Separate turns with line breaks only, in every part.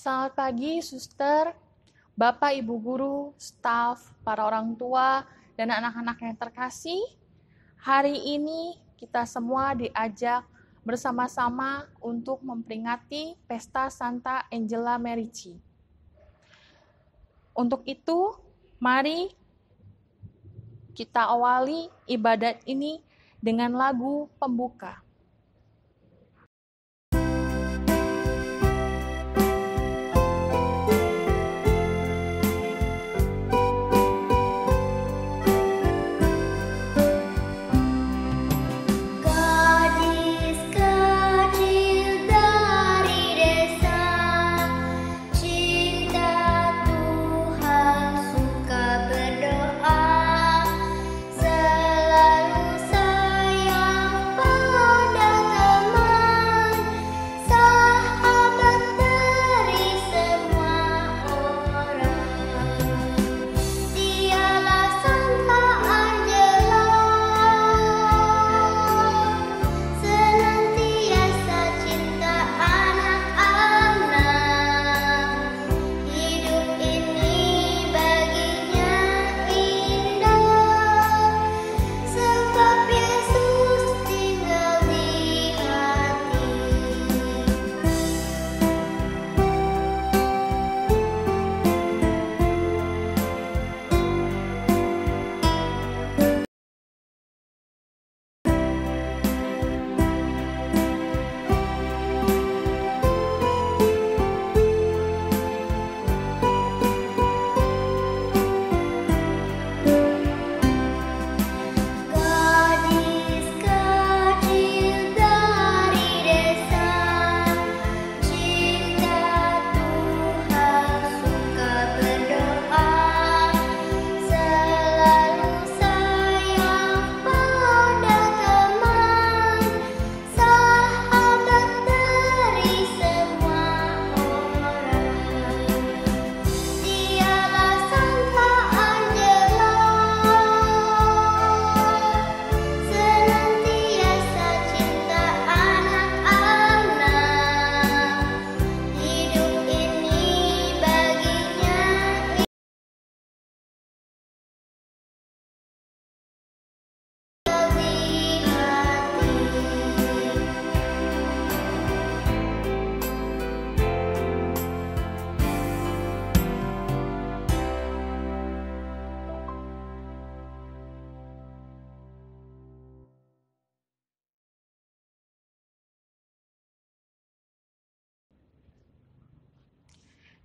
Selamat pagi, suster, Bapak, Ibu guru, staf, para orang tua, dan anak-anak yang terkasih. Hari ini kita semua diajak bersama-sama untuk memperingati Pesta Santa Angela Merici. Untuk itu, mari kita awali ibadat ini dengan lagu pembuka.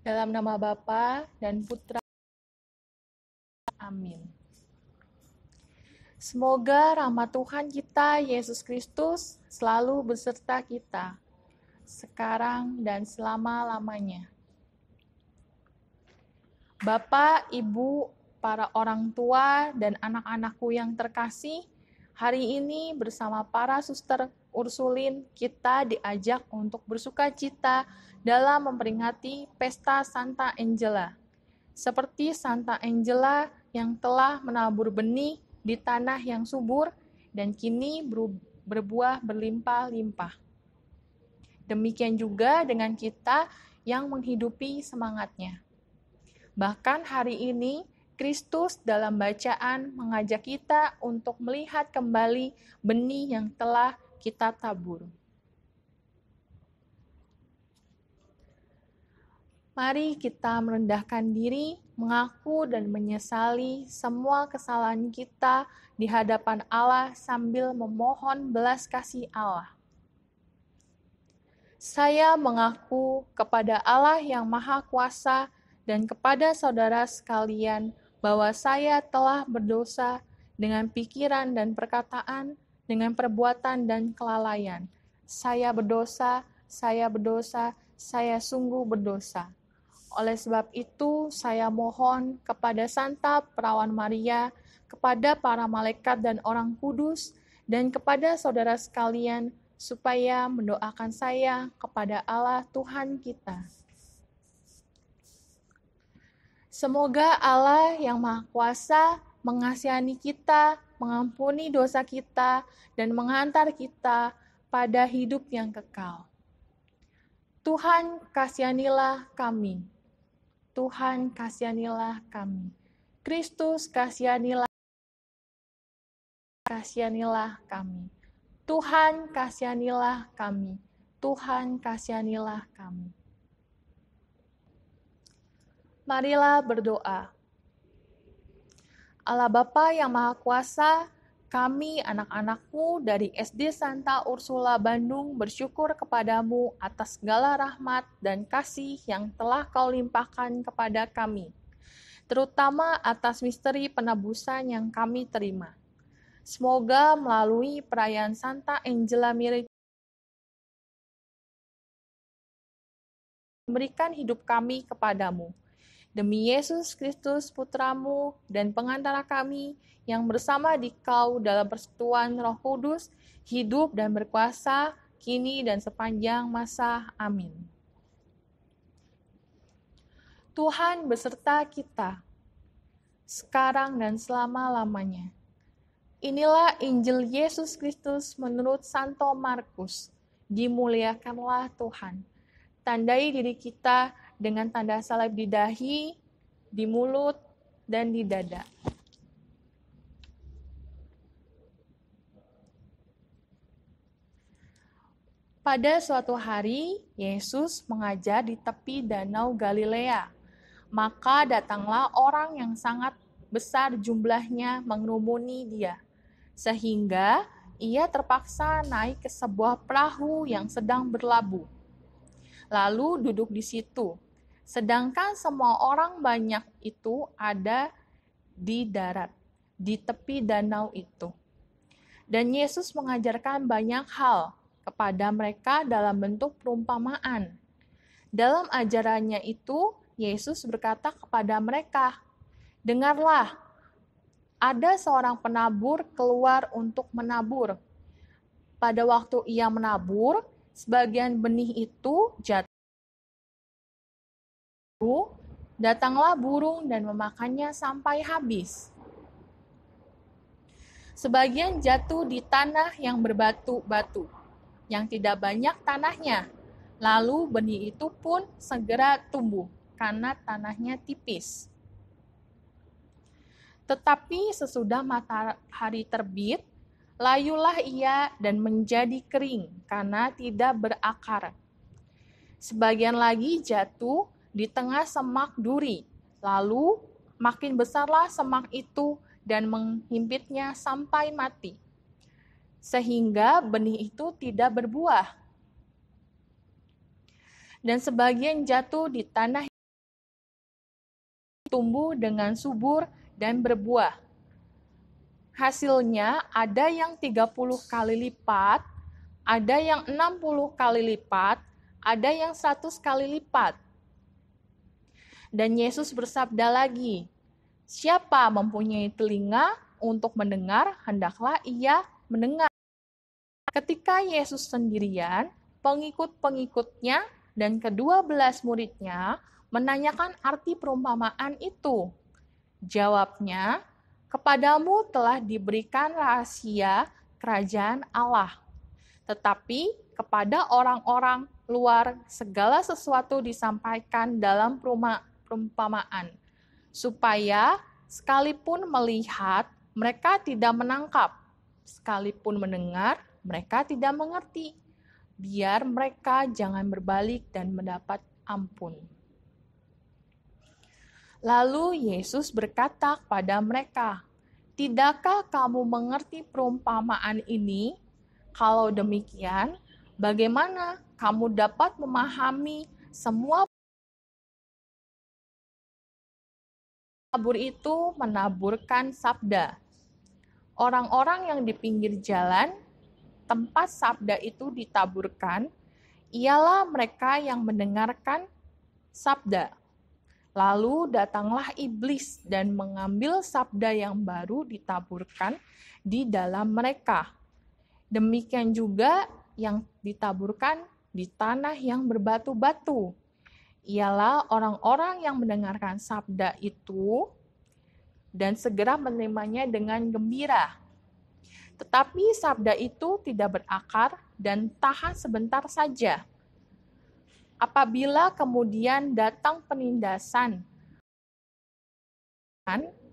Dalam nama Bapa dan Putra, amin. Semoga rahmat Tuhan kita, Yesus Kristus, selalu beserta kita, sekarang dan selama-lamanya. Bapak, Ibu, para orang tua, dan anak-anakku yang terkasih, hari ini bersama para suster Ursulin, kita diajak untuk bersukacita dalam memperingati Pesta Santa Angela. Seperti Santa Angela yang telah menabur benih di tanah yang subur dan kini berbuah berlimpah-limpah. Demikian juga dengan kita yang menghidupi semangatnya. Bahkan hari ini, Kristus dalam bacaan mengajak kita untuk melihat kembali benih yang telah kita tabur. Mari kita merendahkan diri, mengaku dan menyesali semua kesalahan kita di hadapan Allah sambil memohon belas kasih Allah. Saya mengaku kepada Allah yang Maha Kuasa dan kepada saudara sekalian bahwa saya telah berdosa dengan pikiran dan perkataan, dengan perbuatan dan kelalaian. Saya berdosa, saya sungguh berdosa. Oleh sebab itu, saya mohon kepada Santa Perawan Maria, kepada para malaikat dan orang kudus, dan kepada saudara sekalian, supaya mendoakan saya kepada Allah Tuhan kita. Semoga Allah yang Maha Kuasa mengasihani kita, mengampuni dosa kita, dan menghantar kita pada hidup yang kekal. Tuhan, kasihanilah kami. Tuhan, kasihanilah kami. Kristus, kasihanilah kami. Tuhan, kasihanilah kami. Tuhan, kasihanilah kami. Marilah berdoa. Allah Bapa yang Maha Kuasa, kami anak-anakmu dari SD Santa Ursula Bandung bersyukur kepadamu atas segala rahmat dan kasih yang telah kau limpahkan kepada kami, terutama atas misteri penebusan yang kami terima. Semoga melalui perayaan Santa Angela Mary memberikan hidup kami kepadamu. Demi Yesus Kristus Putramu dan pengantara kami yang bersama Dikau dalam persekutuan Roh Kudus, hidup dan berkuasa, kini dan sepanjang masa. Amin. Tuhan beserta kita, sekarang dan selama-lamanya. Inilah Injil Yesus Kristus menurut Santo Markus. Dimuliakanlah Tuhan. Tandai diri kita dengan tanda salib di dahi, di mulut, dan di dada. Pada suatu hari, Yesus mengajar di tepi danau Galilea. Maka datanglah orang yang sangat besar jumlahnya mengerumuni dia, sehingga ia terpaksa naik ke sebuah perahu yang sedang berlabuh. Lalu duduk di situ. Sedangkan semua orang banyak itu ada di darat, di tepi danau itu. Dan Yesus mengajarkan banyak hal kepada mereka dalam bentuk perumpamaan. Dalam ajarannya itu, Yesus berkata kepada mereka, "Dengarlah, ada seorang penabur keluar untuk menabur. Pada waktu ia menabur, sebagian benih itu jatuh. Datanglah burung dan memakannya sampai habis. Sebagian jatuh di tanah yang berbatu-batu, yang tidak banyak tanahnya. Lalu benih itu pun segera tumbuh, karena tanahnya tipis. Tetapi sesudah matahari terbit, layulah ia dan menjadi kering, karena tidak berakar. Sebagian lagi jatuh di tengah semak duri, lalu makin besarlah semak itu dan menghimpitnya sampai mati, sehingga benih itu tidak berbuah. Dan sebagian jatuh di tanah tumbuh dengan subur dan berbuah. Hasilnya ada yang 30 kali lipat, ada yang 60 kali lipat, ada yang 100 kali lipat. Dan Yesus bersabda lagi, "Siapa mempunyai telinga untuk mendengar, hendaklah ia mendengar." Ketika Yesus sendirian, pengikut-pengikutnya dan ke-12 muridnya menanyakan arti perumpamaan itu. Jawabnya, "Kepadamu telah diberikan rahasia kerajaan Allah. Tetapi kepada orang-orang luar segala sesuatu disampaikan dalam perumpamaan, supaya sekalipun melihat, mereka tidak menangkap, sekalipun mendengar, mereka tidak mengerti, biar mereka jangan berbalik dan mendapat ampun." Lalu Yesus berkata kepada mereka, "Tidakkah kamu mengerti perumpamaan ini? Kalau demikian, bagaimana kamu dapat memahami semua penabur itu menaburkan sabda? Orang-orang yang di pinggir jalan, tempat sabda itu ditaburkan, ialah mereka yang mendengarkan sabda. Lalu datanglah iblis dan mengambil sabda yang baru ditaburkan di dalam mereka. Demikian juga yang ditaburkan di tanah yang berbatu-batu, ialah orang-orang yang mendengarkan sabda itu dan segera menerimanya dengan gembira. Tetapi sabda itu tidak berakar dan tahan sebentar saja. Apabila kemudian datang penindasan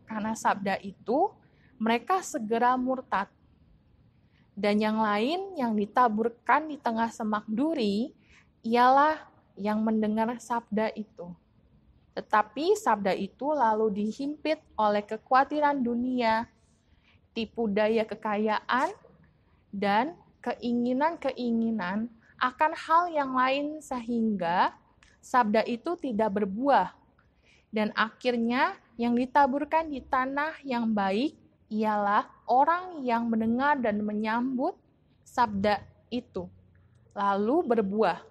karena sabda itu, mereka segera murtad. Dan yang lain yang ditaburkan di tengah semak duri ialah yang mendengar sabda itu. Tetapi sabda itu lalu dihimpit oleh kekhawatiran dunia, tipu daya kekayaan, dan keinginan-keinginan akan hal yang lain sehingga sabda itu tidak berbuah. Dan akhirnya yang ditaburkan di tanah yang baik ialah orang yang mendengar dan menyambut sabda itu, lalu berbuah.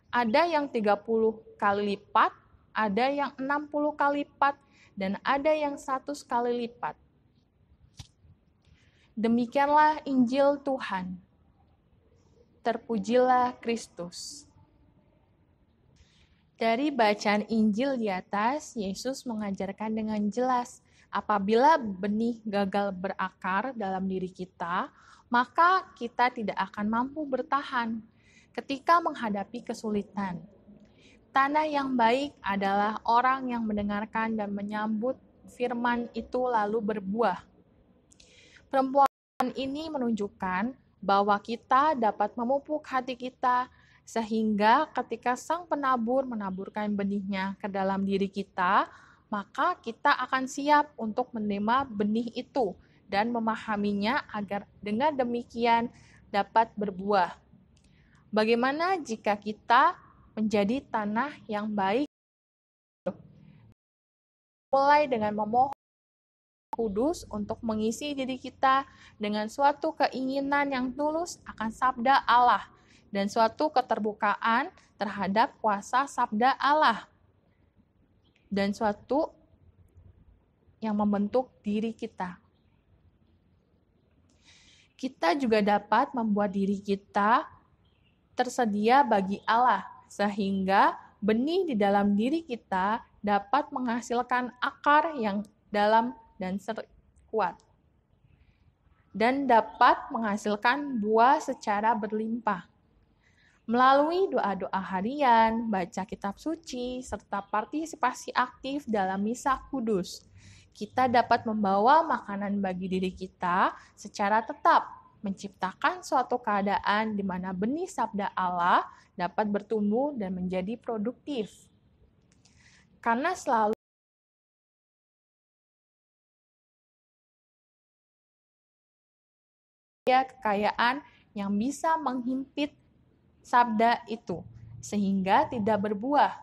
Ada yang 30 kali lipat, ada yang 60 kali lipat, dan ada yang 100 kali lipat. Demikianlah Injil Tuhan. Terpujilah Kristus. Dari bacaan Injil di atas, Yesus mengajarkan dengan jelas, apabila benih gagal berakar dalam diri kita, maka kita tidak akan mampu bertahan ketika menghadapi kesulitan. Tanah yang baik adalah orang yang mendengarkan dan menyambut firman itu lalu berbuah. Perempuan ini menunjukkan bahwa kita dapat memupuk hati kita sehingga ketika sang penabur menaburkan benihnya ke dalam diri kita, maka kita akan siap untuk menerima benih itu dan memahaminya agar dengan demikian dapat berbuah. Bagaimana jika kita menjadi tanah yang baik? Mulai dengan memohon Kudus untuk mengisi diri kita dengan suatu keinginan yang tulus akan sabda Allah dan suatu keterbukaan terhadap kuasa sabda Allah dan suatu yang membentuk diri kita. Kita juga dapat membuat diri kita tersedia bagi Allah sehingga benih di dalam diri kita dapat menghasilkan akar yang dalam dan kuat dan dapat menghasilkan buah secara berlimpah. Melalui doa-doa harian, baca kitab suci, serta partisipasi aktif dalam misa kudus, kita dapat membawa makanan bagi diri kita secara tetap, menciptakan suatu keadaan di mana benih sabda Allah dapat bertumbuh dan menjadi produktif. Karena selalu kekayaan yang bisa menghimpit sabda itu, sehingga tidak berbuah.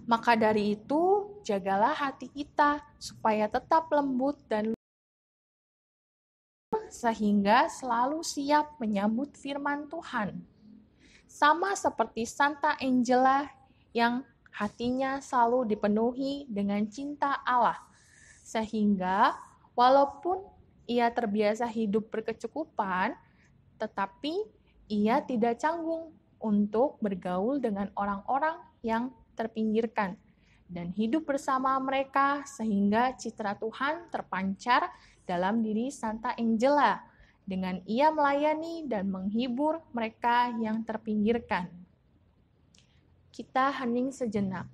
Maka dari itu, jagalah hati kita supaya tetap lembut dan sehingga selalu siap menyambut firman Tuhan. Sama seperti Santa Angela yang hatinya selalu dipenuhi dengan cinta Allah, sehingga walaupun ia terbiasa hidup berkecukupan, tetapi ia tidak canggung untuk bergaul dengan orang-orang yang terpinggirkan dan hidup bersama mereka sehingga citra Tuhan terpancar dalam diri Santa Angela dengan ia melayani dan menghibur mereka yang terpinggirkan. Kita hening sejenak.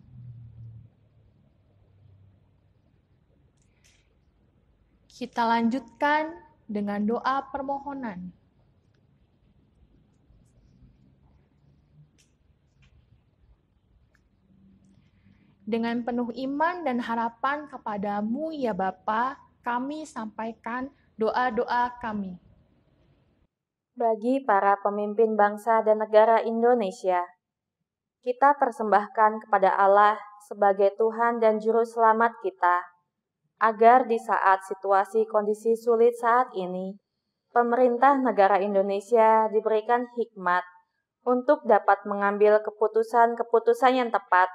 Kita lanjutkan dengan doa permohonan. Dengan penuh iman dan harapan kepadamu ya Bapa, kami sampaikan doa-doa kami.
Bagi para pemimpin bangsa dan negara Indonesia, kita persembahkan kepada Allah sebagai Tuhan dan Juru Selamat kita, agar di saat situasi kondisi sulit saat ini, pemerintah negara Indonesia diberikan hikmat untuk dapat mengambil keputusan-keputusan yang tepat,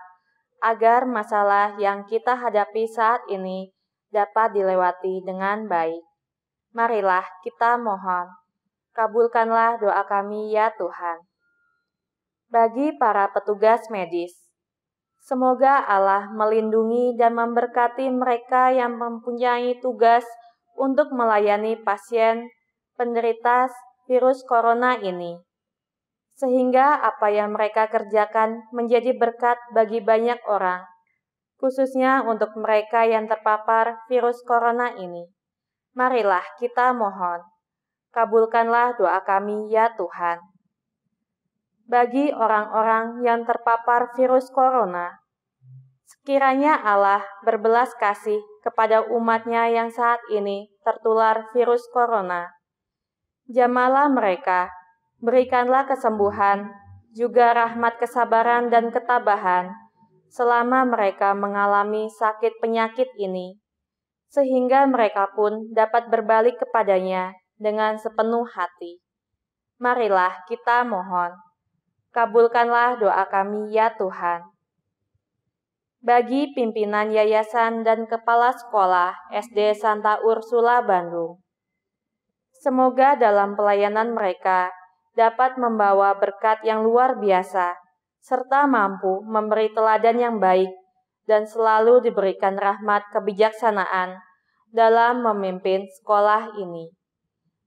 agar masalah yang kita hadapi saat ini dapat dilewati dengan baik. Marilah kita mohon, kabulkanlah doa kami ya Tuhan. Bagi para petugas medis, semoga Allah melindungi dan memberkati mereka yang mempunyai tugas untuk melayani pasien penderita virus corona ini, sehingga apa yang mereka kerjakan menjadi berkat bagi banyak orang, khususnya untuk mereka yang terpapar virus corona ini. Marilah kita mohon, kabulkanlah doa kami ya Tuhan. Bagi orang-orang yang terpapar virus corona, sekiranya Allah berbelas kasih kepada umat-Nya yang saat ini tertular virus corona. Jamalah mereka, berikanlah kesembuhan, juga rahmat kesabaran dan ketabahan, selama mereka mengalami sakit penyakit ini, sehingga mereka pun dapat berbalik kepadanya dengan sepenuh hati. Marilah kita mohon, kabulkanlah doa kami ya Tuhan. Bagi pimpinan yayasan dan kepala sekolah SD Santa Ursula Bandung, semoga dalam pelayanan mereka dapat membawa berkat yang luar biasa, serta mampu memberi teladan yang baik dan selalu diberikan rahmat kebijaksanaan dalam memimpin sekolah ini.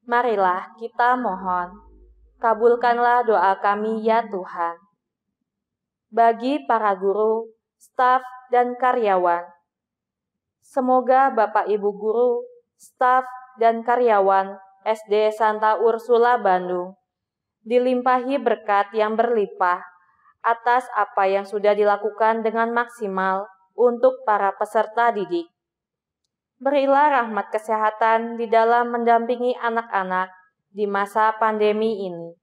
Marilah kita mohon, kabulkanlah doa kami ya Tuhan. Bagi para guru, staf, dan karyawan, semoga Bapak Ibu guru, staf, dan karyawan SD Santa Ursula Bandung dilimpahi berkat yang berlimpah atas apa yang sudah dilakukan dengan maksimal untuk para peserta didik. Berilah rahmat kesehatan di dalam mendampingi anak-anak di masa pandemi ini.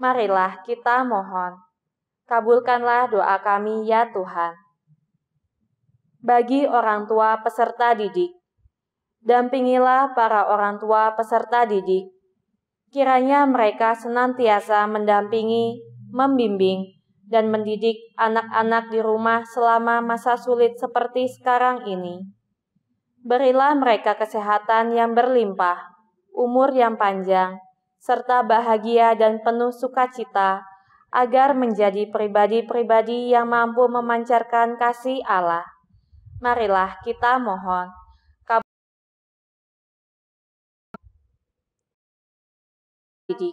Marilah kita mohon, kabulkanlah doa kami ya Tuhan. Bagi orang tua peserta didik, dampingilah para orang tua peserta didik. Kiranya mereka senantiasa mendampingi, membimbing, dan mendidik anak-anak di rumah selama masa sulit seperti sekarang ini. Berilah mereka kesehatan yang berlimpah, umur yang panjang, serta bahagia dan penuh sukacita, agar menjadi pribadi-pribadi yang mampu memancarkan kasih Allah. Marilah kita mohon, didik.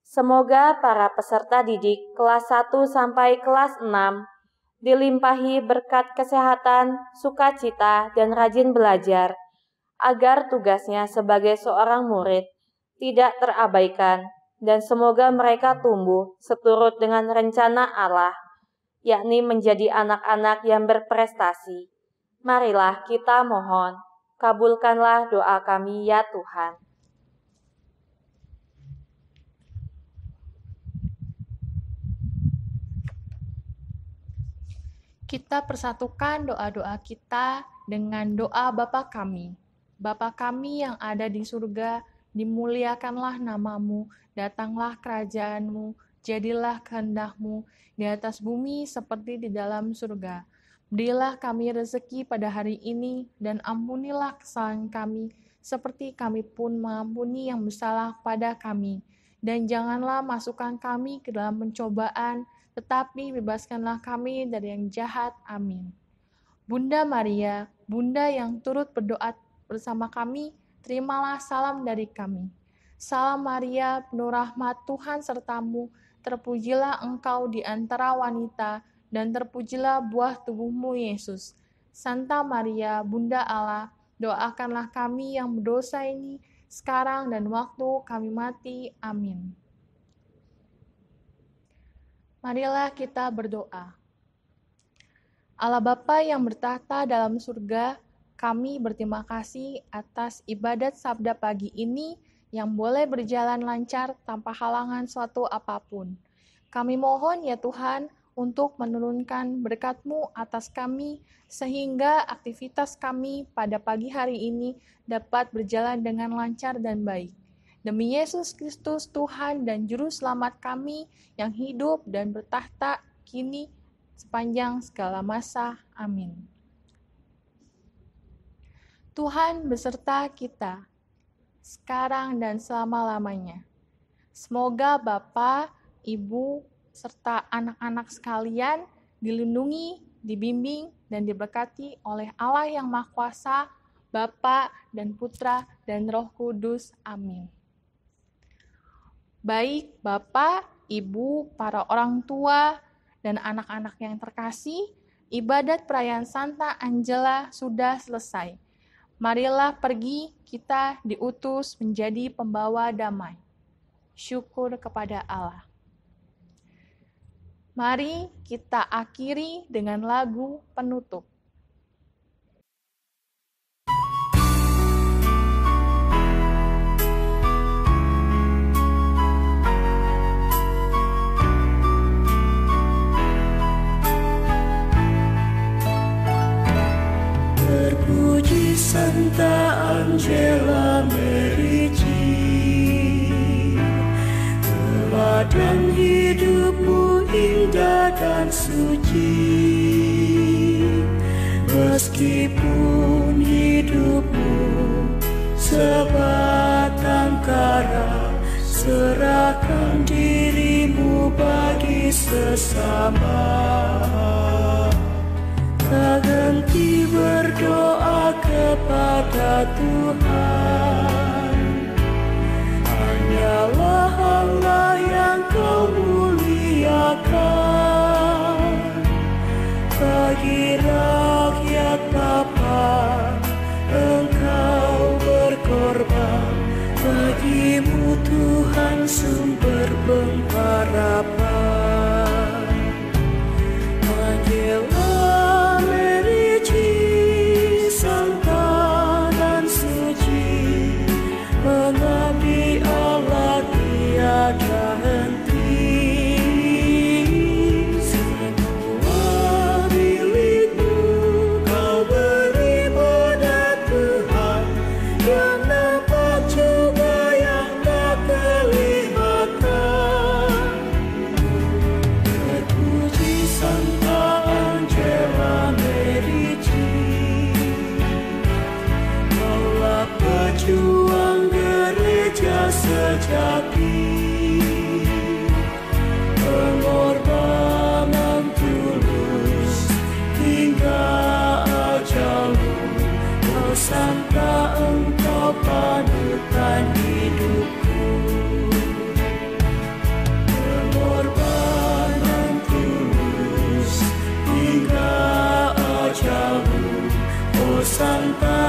Semoga para peserta didik kelas 1 sampai kelas 6 dilimpahi berkat kesehatan, sukacita, dan rajin belajar, agar tugasnya sebagai seorang murid tidak terabaikan, dan semoga mereka tumbuh seturut dengan rencana Allah, yakni menjadi anak-anak yang berprestasi. Marilah kita mohon, kabulkanlah doa kami ya Tuhan.
Kita persatukan doa-doa kita dengan doa Bapa kami. Bapa kami yang ada di surga, dimuliakanlah namamu, datanglah kerajaanmu, jadilah kehendak-mu di atas bumi seperti di dalam surga. Berilah kami rezeki pada hari ini, dan ampunilah kesalahan kami, seperti kami pun mengampuni yang bersalah pada kami. Dan janganlah masukkan kami ke dalam pencobaan, tetapi bebaskanlah kami dari yang jahat. Amin. Bunda Maria, Bunda yang turut berdoa bersama kami, terimalah salam dari kami. Salam Maria, penuh rahmat, Tuhan sertamu, terpujilah engkau di antara wanita, dan terpujilah buah tubuhmu, Yesus. Santa Maria, Bunda Allah, doakanlah kami yang berdosa ini, sekarang dan waktu kami mati. Amin. Marilah kita berdoa. Allah Bapa yang bertahta dalam surga, kami berterima kasih atas ibadat sabda pagi ini yang boleh berjalan lancar tanpa halangan suatu apapun. Kami mohon ya Tuhan untuk menurunkan berkat-Mu atas kami, sehingga aktivitas kami pada pagi hari ini dapat berjalan dengan lancar dan baik. Demi Yesus Kristus Tuhan dan Juru Selamat kami yang hidup dan bertahta kini sepanjang segala masa. Amin. Tuhan beserta kita, sekarang dan selama-lamanya. Semoga Bapa, Ibu, serta anak-anak sekalian dilindungi, dibimbing, dan diberkati oleh Allah yang Maha Kuasa, Bapa dan Putra dan Roh Kudus. Amin. Baik Bapa, ibu, para orang tua, dan anak-anak yang terkasih, ibadat perayaan Santa Angela sudah selesai. Marilah pergi, kita diutus menjadi pembawa damai. Syukur kepada Allah. Mari kita akhiri dengan lagu penutup.
Terpuji Santa Angela Merici, teladan hidupmu indah dan suci. Meskipun hidupmu sebatang kara, serahkan dirimu bagi sesama. Tak henti berdoa kepada Tuhan, hanyalah Allah yang kau muliakan. Bagi rakyat Bapa, Engkau berkorban. Bagimu Tuhan sumber pengharapan. Angela Merici, santa dan suci, mengabdi Allah tiada henti. Semua milikmu kau beri pada Tuhan, yang nampak juga yang tak kelihatan. Terpuji Santa Angela Merici, kaulah pejuang gereja sejati. Pengorbanan tulus hingga ajalmu, oh Santa, engkau panutan hidupku. Pengorbanan tulus hingga ajalmu, oh Santa,